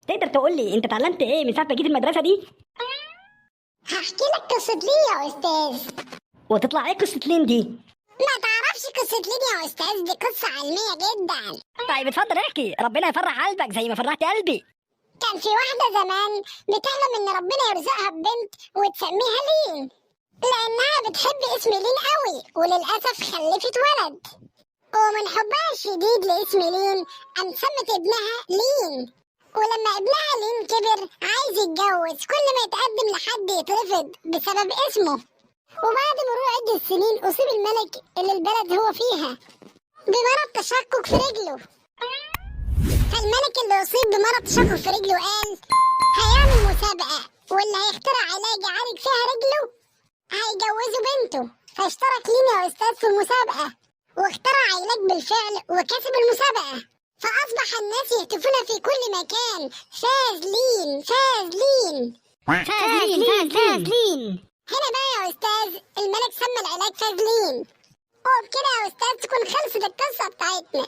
تقدر تقول لي انت اتعلمت ايه من ساعه ما جيت المدرسه دي؟ هحكي لك قصة لين يا أستاذ. وتطلع ايه قصه لين دي؟ ما تعرفش قصة لين يا أستاذ؟ دي قصة علمية جدا. طيب اتفضل احكي، ربنا يفرح قلبك زي ما فرحت قلبي. كان في واحدة زمان بتحلم إن ربنا يرزقها ببنت وتسميها لين، لأنها بتحب اسم لين قوي، وللأسف خلفت ولد، ومن حبها الشديد لاسم لين قام سمت ابنها لين. ولما ابنها لين كبر عايز يتجوز، كل ما يتقدم لحد يترفض بسبب اسمه. وبعد مرور عدة سنين أصيب الملك اللي البلد هو فيها بمرض تشقق في رجله. فالملك اللي أصيب بمرض تشقق في رجله قال هيعمل مسابقة، واللي هيخترع علاج يعالج فيها رجله هيجوزه بنته. فاشترك لين يا أستاذ في المسابقة، واخترع علاج بالفعل وكسب المسابقة. فأصبح الناس يهتفون في كل مكان فاز لين فاز لين. فاز لين. هنا بقى يا أستاذ الملك سمى العلاج فاز لين. وبكده يا أستاذ تكون خلصت القصة بتاعتنا.